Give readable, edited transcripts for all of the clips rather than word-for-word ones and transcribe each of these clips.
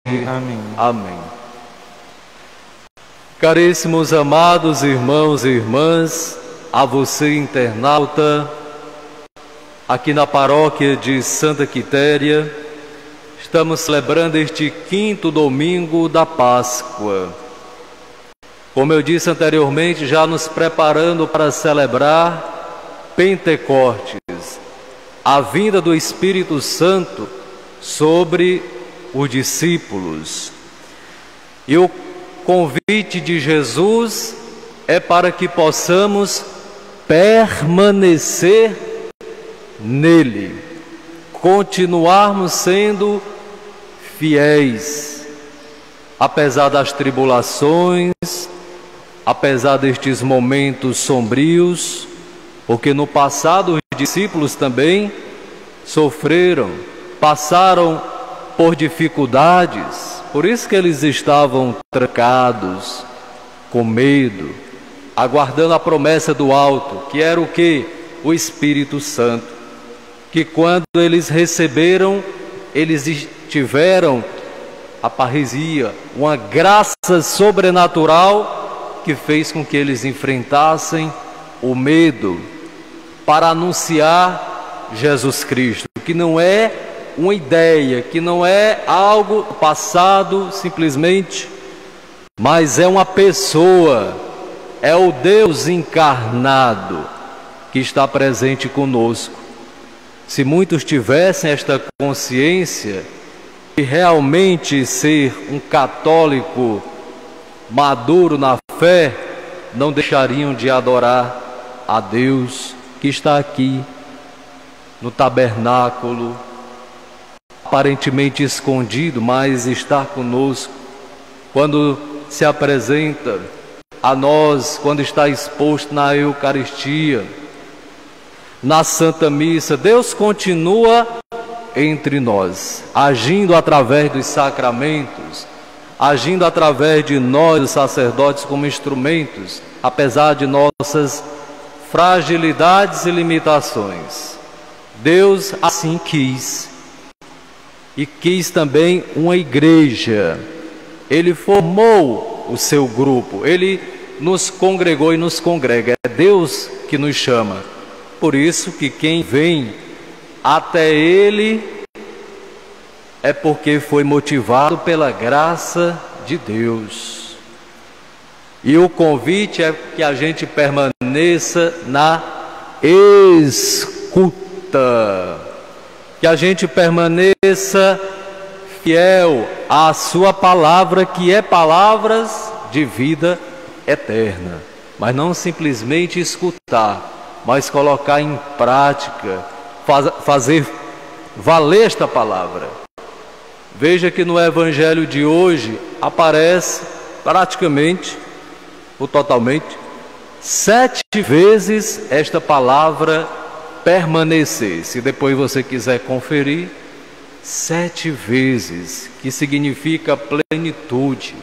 Amém. Amém. Caríssimos amados irmãos e irmãs, a você internauta, aqui na paróquia de Santa Quitéria, estamos celebrando este 5º domingo da Páscoa. Como eu disse anteriormente, já nos preparando para celebrar Pentecostes, a vinda do Espírito Santo sobre os discípulos. E o convite de Jesus é para que possamos permanecer nele, continuarmos sendo fiéis, apesar das tribulações, apesar destes momentos sombrios, porque no passado os discípulos também sofreram, passaram por dificuldades. Por isso que eles estavam trancados, com medo, aguardando a promessa do alto, que era o quê? O Espírito Santo, que quando eles receberam, eles tiveram a parresia, uma graça sobrenatural que fez com que eles enfrentassem o medo para anunciar Jesus Cristo, que não é uma ideia, que não é algo passado simplesmente, mas é uma pessoa, é o Deus encarnado que está presente conosco. Se muitos tivessem esta consciência de realmente ser um católico maduro na fé, não deixariam de adorar a Deus que está aqui no tabernáculo, aparentemente escondido, mas está conosco. Quando se apresenta a nós, quando está exposto na Eucaristia, na Santa Missa, Deus continua entre nós, agindo através dos sacramentos, agindo através de nós, os sacerdotes, como instrumentos, apesar de nossas fragilidades e limitações. Deus assim quis. E quis também uma igreja. Ele formou o seu grupo, ele nos congregou e nos congrega. É Deus que nos chama. Por isso que quem vem até ele é porque foi motivado pela graça de Deus. E o convite é que a gente permaneça na escuta, que a gente permaneça fiel à sua palavra, que é palavras de vida eterna. Mas não simplesmente escutar, mas colocar em prática, fazer valer esta palavra. Veja que no Evangelho de hoje aparece praticamente, ou totalmente, 7 vezes esta palavra permanecer. Se depois você quiser conferir, 7 vezes, que significa plenitude.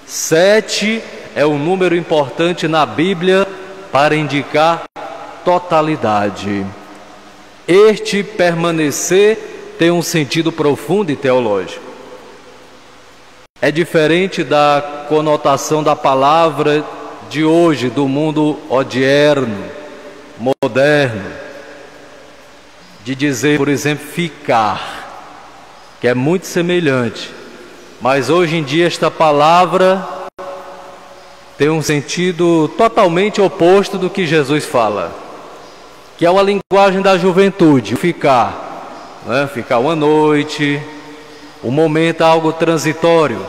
7 é um número importante na Bíblia para indicar totalidade. Este permanecer tem um sentido profundo e teológico. É diferente da conotação da palavra de hoje, do mundo odierno, moderno, de dizer, por exemplo, ficar, que é muito semelhante, mas hoje em dia esta palavra tem um sentido totalmente oposto do que Jesus fala, que é uma linguagem da juventude, ficar, né? Ficar uma noite, um momento, algo transitório,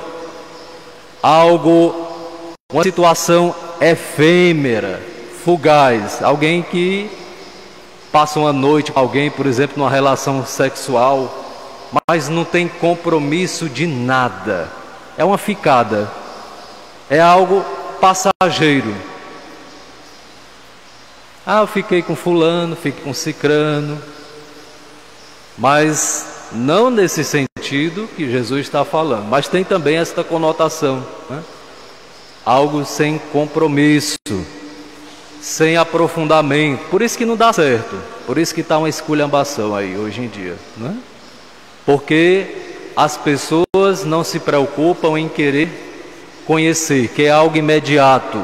uma situação efêmera, fugaz, alguém que passa uma noite com alguém, por exemplo, numa relação sexual, mas não tem compromisso de nada. É uma ficada, é algo passageiro. Eu fiquei com fulano, fiquei com cicrano, mas não nesse sentido que Jesus está falando, mas tem também esta conotação, né? Algo sem compromisso, sem aprofundamento. Por isso que não dá certo, por isso que está uma esculhambação aí hoje em dia, né? Porque as pessoas não se preocupam em querer conhecer, que é algo imediato,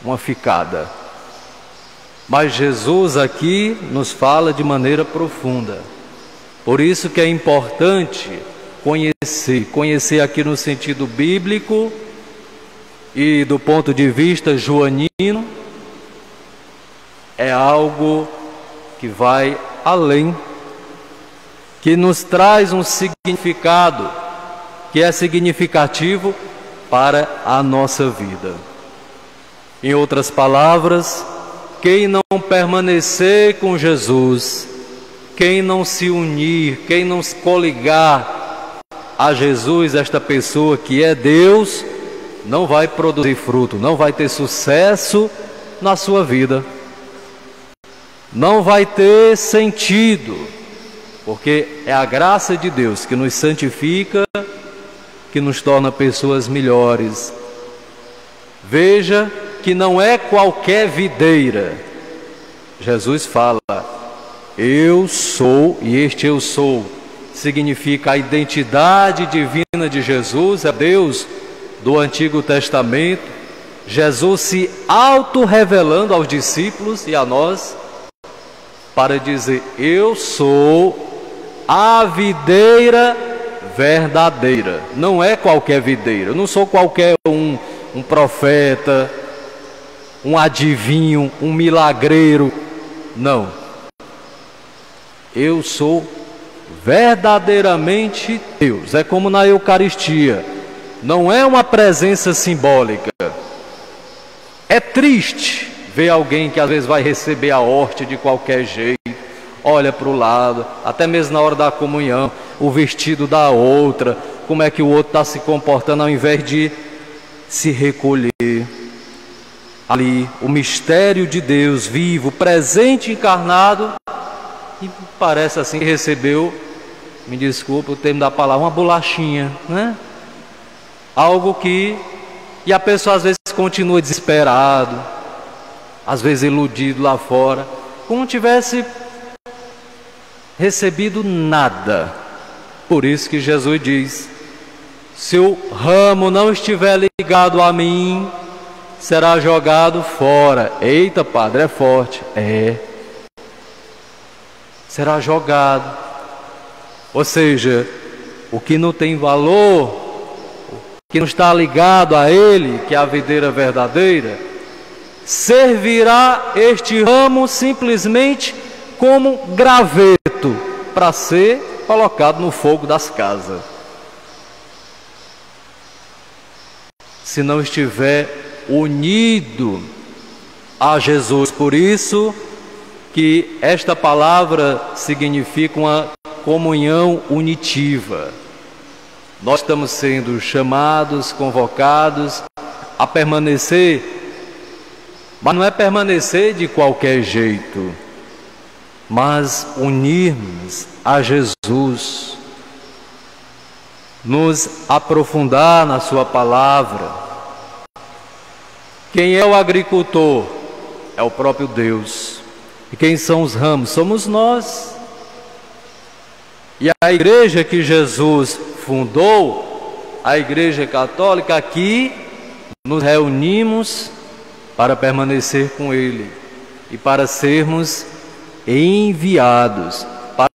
uma ficada. Mas Jesus aqui nos fala de maneira profunda. Por isso que é importante conhecer aqui no sentido bíblico e do ponto de vista joanino, é algo que vai além, que nos traz um significado, que é significativo para a nossa vida. Em outras palavras, quem não permanecer com Jesus, quem não se unir, quem não se coligar a Jesus, esta pessoa que é Deus, não vai produzir fruto, não vai ter sucesso na sua vida, não vai ter sentido, porque é a graça de Deus que nos santifica, que nos torna pessoas melhores. Veja que não é qualquer videira. Jesus fala, eu sou, e este eu sou significa a identidade divina de Jesus, é Deus do Antigo Testamento, Jesus se auto-revelando aos discípulos e a nós, para dizer, eu sou a videira verdadeira. Não é qualquer videira, eu não sou qualquer um profeta, um adivinho, um milagreiro, não. Eu sou verdadeiramente Deus. É como na Eucaristia, não é uma presença simbólica. É triste ver alguém que às vezes vai receber a hóstia de qualquer jeito, olha para o lado, até mesmo na hora da comunhão, o vestido da outra, como é que o outro está se comportando, ao invés de se recolher ali, o mistério de Deus vivo, presente, encarnado, e parece assim que recebeu, me desculpa o termo da palavra, uma bolachinha, né? Algo que, e a pessoa às vezes continua desesperado, às vezes iludido lá fora, como não tivesse recebido nada. Por isso que Jesus diz, se o ramo não estiver ligado a mim, será jogado fora. Eita, padre, é forte. É. Será jogado. Ou seja, o que não tem valor, o que não está ligado a ele, que é a videira verdadeira, servirá este ramo simplesmente como graveto para ser colocado no fogo das casas. Se não estiver unido a Jesus. Por isso que esta palavra significa uma comunhão unitiva. Nós estamos sendo chamados, convocados a permanecer, mas não é permanecer de qualquer jeito, mas unirmos a Jesus, nos aprofundar na sua palavra. Quem é o agricultor? É o próprio Deus. E quem são os ramos? Somos nós. E a igreja que Jesus fundou, a Igreja Católica, aqui nos reunimos para permanecer com Ele e para sermos enviados,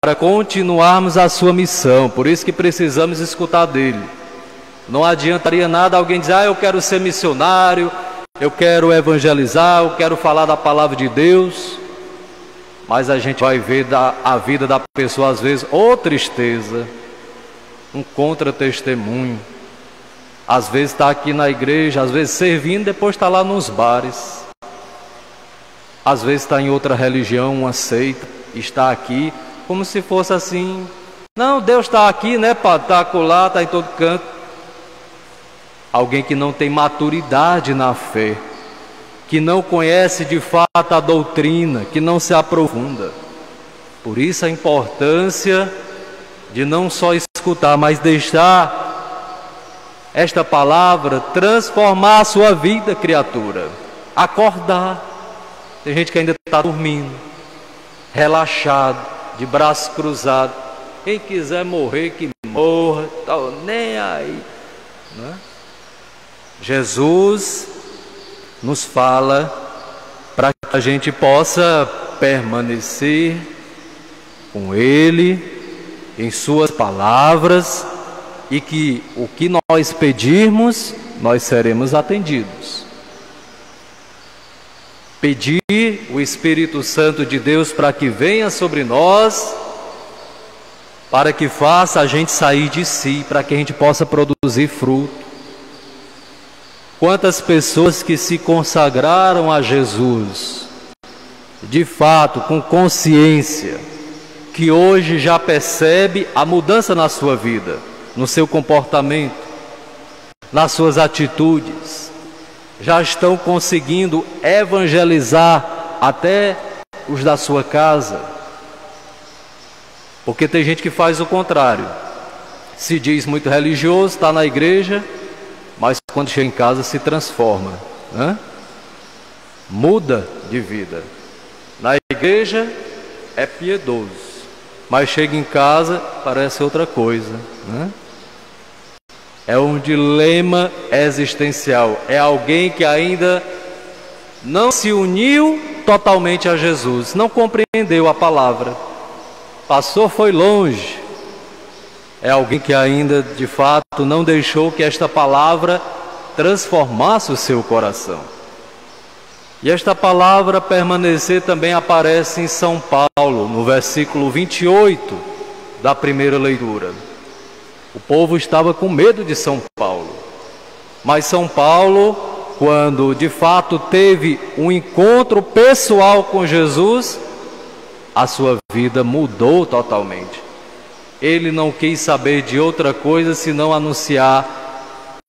para continuarmos a sua missão. Por isso que precisamos escutar dele. Não adiantaria nada alguém dizer, eu quero ser missionário, eu quero evangelizar, eu quero falar da palavra de Deus, mas a gente vai ver a vida da pessoa às vezes, ou tristeza, um contra-testemunho. Às vezes está aqui na igreja, às vezes servindo, depois está lá nos bares. Às vezes está em outra religião, uma seita, está aqui, como se fosse assim, não, Deus está aqui, né, padre, está acolá, está em todo canto. Alguém que não tem maturidade na fé, que não conhece de fato a doutrina, que não se aprofunda. Por isso a importância de não só escutar, mas deixar esta palavra transformar a sua vida, criatura. Acordar. Tem gente que ainda está dormindo, relaxado, de braços cruzados. Quem quiser morrer, que morra, tal, nem aí, né? Jesus nos fala para que a gente possa permanecer com Ele, em suas palavras, e que o que nós pedirmos, nós seremos atendidos. Pedir o Espírito Santo de Deus para que venha sobre nós, para que faça a gente sair de si, para que a gente possa produzir fruto. Quantas pessoas que se consagraram a Jesus, de fato, com consciência, que hoje já percebe a mudança na sua vida, no seu comportamento, nas suas atitudes, já estão conseguindo evangelizar até os da sua casa. Porque tem gente que faz o contrário, se diz muito religioso, está na igreja, mas quando chega em casa se transforma, né? Muda de vida. Na igreja é piedoso, mas chega em casa, parece outra coisa, né? É um dilema existencial. É alguém que ainda não se uniu totalmente a Jesus, não compreendeu a palavra, passou, foi longe. É alguém que ainda, de fato, não deixou que esta palavra transformasse o seu coração. E esta palavra permanecer também aparece em São Paulo, no versículo 28 da primeira leitura. O povo estava com medo de São Paulo, mas São Paulo, quando de fato teve um encontro pessoal com Jesus, a sua vida mudou totalmente. Ele não quis saber de outra coisa senão anunciar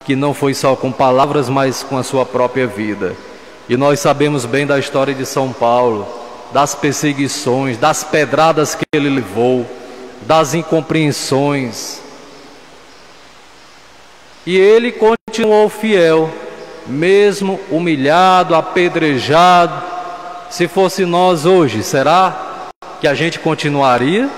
que não foi só com palavras, mas com a sua própria vida. E nós sabemos bem da história de São Paulo, das perseguições, das pedradas que ele levou, das incompreensões. E ele continuou fiel, mesmo humilhado, apedrejado. Se fosse nós hoje, será que a gente continuaria?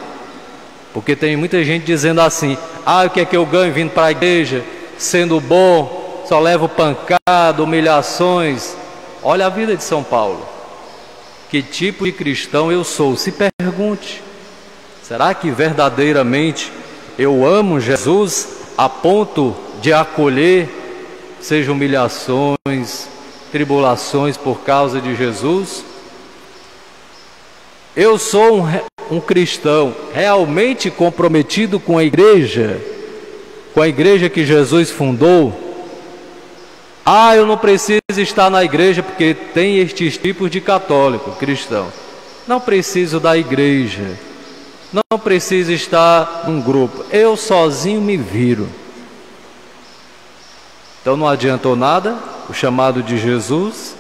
Porque tem muita gente dizendo assim: o que é que eu ganho vindo para a igreja, sendo bom, só levo pancada, humilhações. Olha a vida de São Paulo. Que tipo de cristão eu sou? Se pergunte. Será que verdadeiramente eu amo Jesus a ponto de acolher, seja humilhações, tribulações por causa de Jesus? Eu sou um cristão realmente comprometido com a igreja que Jesus fundou? Eu não preciso estar na igreja porque tem estes tipos de católico, cristão. Não preciso da igreja, não preciso estar num grupo, eu sozinho me viro. Então não adiantou nada o chamado de Jesus,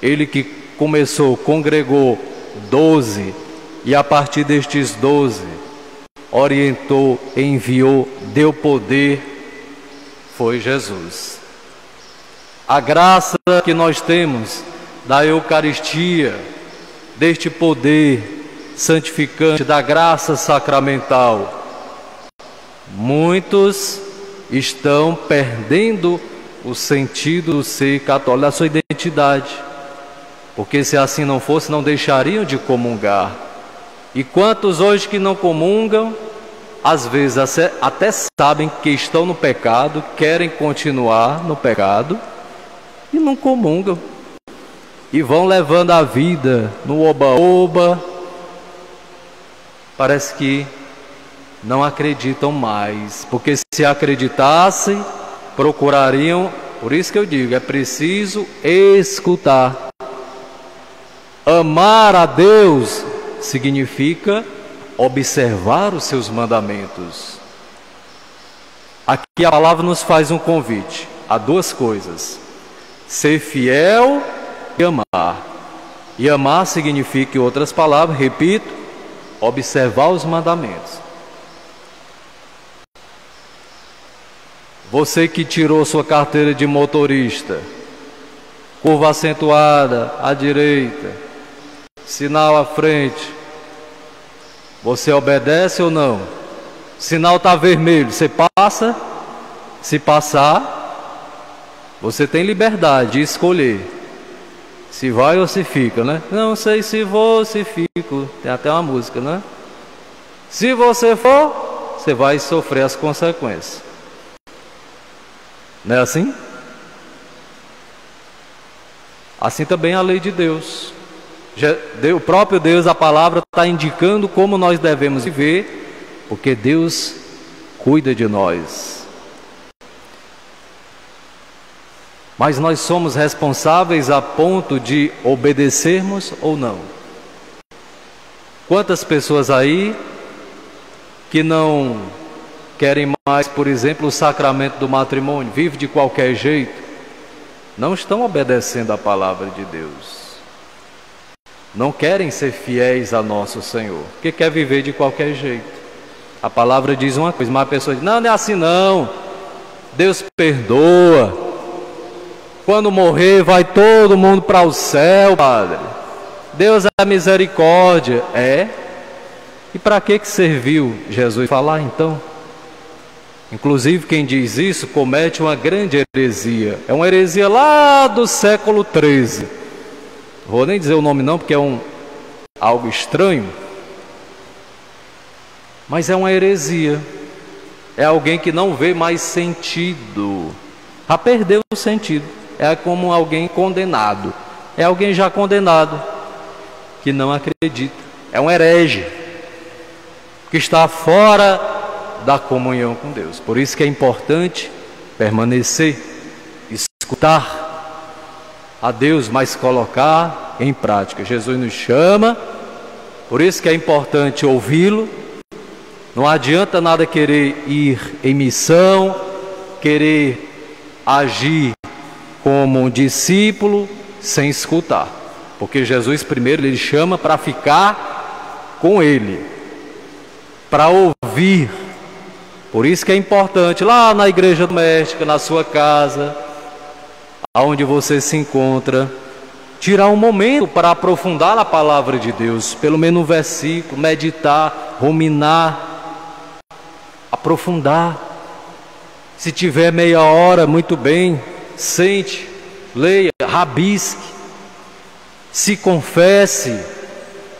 ele que congregou 12, e a partir destes 12, orientou, enviou, deu poder, foi Jesus. A graça que nós temos da Eucaristia, deste poder santificante, da graça sacramental, muitos estão perdendo o sentido do ser católico, da sua identidade, porque se assim não fosse, não deixariam de comungar. E quantos hoje que não comungam, às vezes até sabem que estão no pecado, querem continuar no pecado e não comungam, e vão levando a vida no oba-oba. Parece que não acreditam mais, porque se acreditassem, procurariam. Por isso que eu digo, é preciso escutar. Amar a Deus significa observar os seus mandamentos. Aqui a palavra nos faz um convite a duas coisas: ser fiel e amar. E amar significa, em outras palavras, repito, observar os mandamentos. Você que tirou sua carteira de motorista, curva acentuada à direita, sinal à frente, você obedece ou não? Sinal está vermelho, você passa. Se passar, você tem liberdade de escolher se vai ou se fica, né? Não sei se vou ou se fico. Tem até uma música, né? Se você for, você vai sofrer as consequências. Não é assim? Assim também a lei de Deus. O próprio Deus, a palavra, está indicando como nós devemos viver, porque Deus cuida de nós. Mas nós somos responsáveis a ponto de obedecermos ou não? Quantas pessoas aí que não querem mais, por exemplo, o sacramento do matrimônio, vivem de qualquer jeito, não estão obedecendo a palavra de Deus. Não querem ser fiéis a nosso Senhor, porque quer viver de qualquer jeito. A palavra diz uma coisa, mas a pessoa diz, não, não é assim não. Deus perdoa. Quando morrer vai todo mundo para o céu, Padre. Deus é misericórdia. É? E para que serviu Jesus falar então? Inclusive quem diz isso comete uma grande heresia. É uma heresia lá do século XIII. Vou nem dizer o nome não, porque é algo estranho. Mas é uma heresia. É alguém que não vê mais sentido. Já perdeu o sentido. É como alguém condenado. É alguém já condenado, que não acredita. É um herege, que está fora da comunhão com Deus. Por isso que é importante permanecer, escutar a Deus, mas colocar em prática. Jesus nos chama, por isso que é importante ouvi-lo. Não adianta nada querer ir em missão, querer agir como um discípulo sem escutar, porque Jesus primeiro ele chama para ficar com ele, para ouvir. Por isso que é importante lá na igreja doméstica, na sua casa, aonde você se encontra, tirar um momento para aprofundar na palavra de Deus, pelo menos um versículo, meditar, ruminar, aprofundar. Se tiver meia hora, muito bem. Sente, leia, rabisque, se confesse,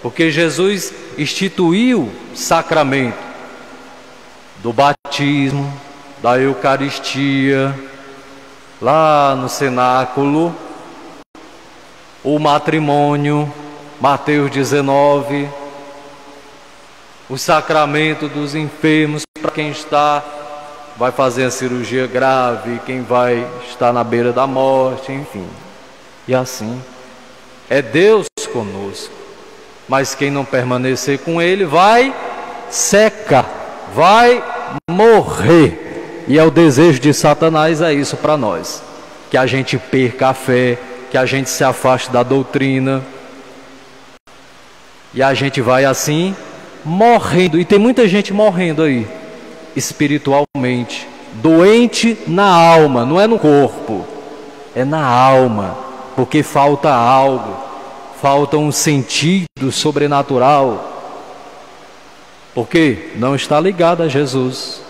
porque Jesus instituiu sacramento do batismo, da Eucaristia, lá no cenáculo, o matrimônio, Mateus 19, o sacramento dos enfermos para quem vai fazer a cirurgia grave, quem vai estar na beira da morte, enfim. E assim, é Deus conosco. Mas quem não permanecer com Ele vai secar, vai morrer. E é o desejo de Satanás, é isso para nós. Que a gente perca a fé, que a gente se afaste da doutrina. E a gente vai assim, morrendo. E tem muita gente morrendo aí, espiritualmente, doente na alma, não é no corpo, é na alma, porque falta algo, falta um sentido sobrenatural, porque não está ligado a Jesus,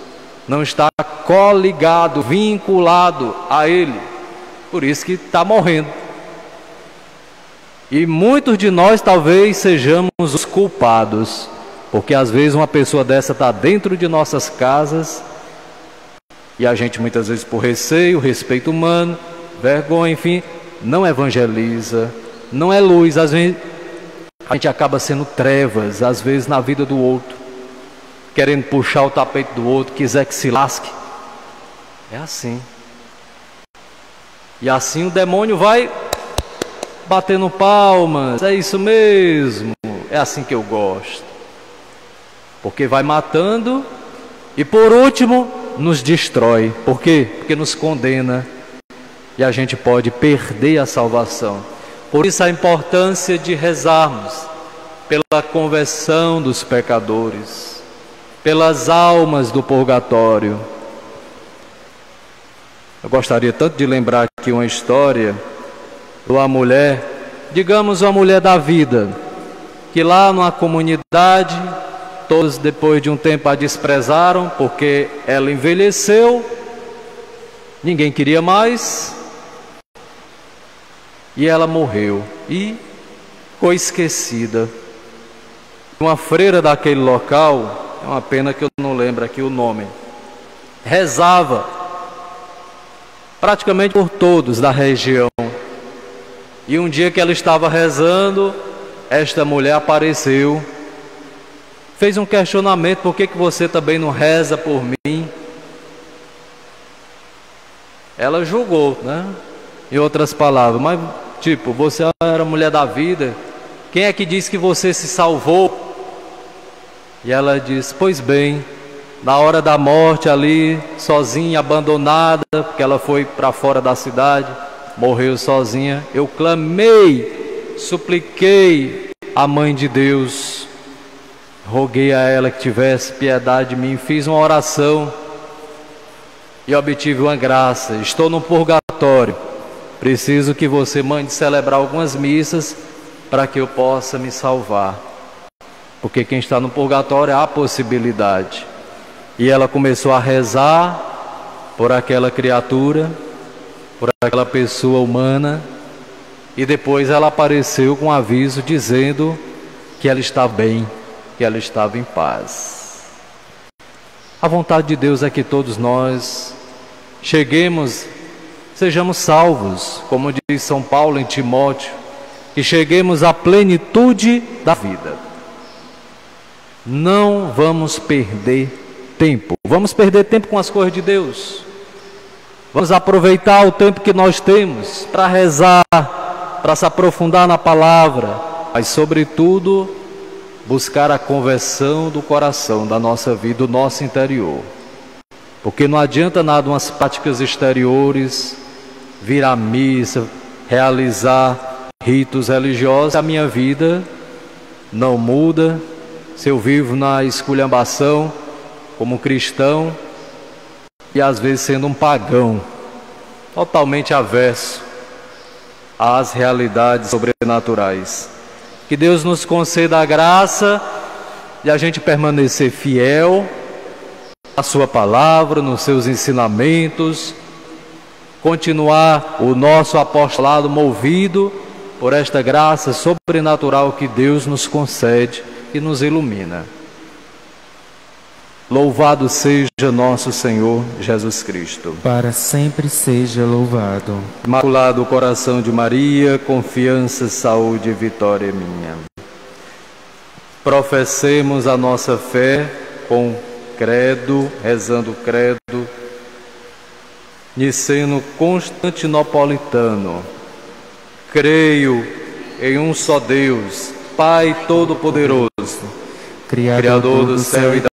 não está coligado, vinculado a Ele, por isso que está morrendo. E muitos de nós talvez sejamos os culpados, porque às vezes uma pessoa dessa está dentro de nossas casas e a gente muitas vezes por receio, respeito humano, vergonha, enfim, não evangeliza, não é luz. Às vezes a gente acaba sendo trevas, às vezes na vida do outro, querendo puxar o tapete do outro, quiser que se lasque. É assim. E assim o demônio vai batendo palmas, é isso mesmo, é assim que eu gosto. Porque vai matando e por último nos destrói. Por quê? Porque nos condena e a gente pode perder a salvação. Por isso a importância de rezarmos pela conversão dos pecadores, pelas almas do purgatório. Eu gostaria tanto de lembrar aqui uma história de uma mulher, digamos uma mulher da vida, que lá numa comunidade Todos, depois de um tempo, a desprezaram, porque ela envelheceu, ninguém queria mais, e ela morreu, e ficou esquecida. Uma freira daquele local, é uma pena que eu não lembro aqui o nome, rezava praticamente por todos da região. E um dia que ela estava rezando, esta mulher apareceu, fez um questionamento: por que você também não reza por mim? Ela julgou, né? Em outras palavras, mas tipo, você era mulher da vida, quem é que disse que você se salvou? E ela disse: pois bem, na hora da morte ali, sozinha, abandonada, porque ela foi para fora da cidade, morreu sozinha, eu clamei, supliquei a Mãe de Deus, roguei a ela que tivesse piedade de mim, fiz uma oração e obtive uma graça. Estou no purgatório, preciso que você mande celebrar algumas missas para que eu possa me salvar, porque quem está no purgatório há possibilidade. E ela começou a rezar por aquela criatura, por aquela pessoa humana, e depois ela apareceu com um aviso dizendo que ela está bem, que ela estava em paz. A vontade de Deus é que todos nós cheguemos, sejamos salvos, como diz São Paulo em Timóteo, que cheguemos à plenitude da vida. Não vamos perder tempo. Vamos perder tempo com as coisas de Deus. Vamos aproveitar o tempo que nós temos para rezar, para se aprofundar na palavra, mas sobretudo buscar a conversão do coração, da nossa vida, do nosso interior. Porque não adianta nada umas práticas exteriores, vir à missa, realizar ritos religiosos, a minha vida não muda, se eu vivo na esculhambação como cristão e às vezes sendo um pagão, totalmente averso às realidades sobrenaturais. Que Deus nos conceda a graça de a gente permanecer fiel à sua palavra, nos seus ensinamentos, continuar o nosso apostolado movido por esta graça sobrenatural que Deus nos concede e nos ilumina. Louvado seja nosso Senhor Jesus Cristo. Para sempre seja louvado. Imaculado coração de Maria, confiança, saúde e vitória minha. Professemos a nossa fé com credo, rezando o credo, niceno constantinopolitano. Creio em um só Deus, Pai Todo-Poderoso, Criador do céu e da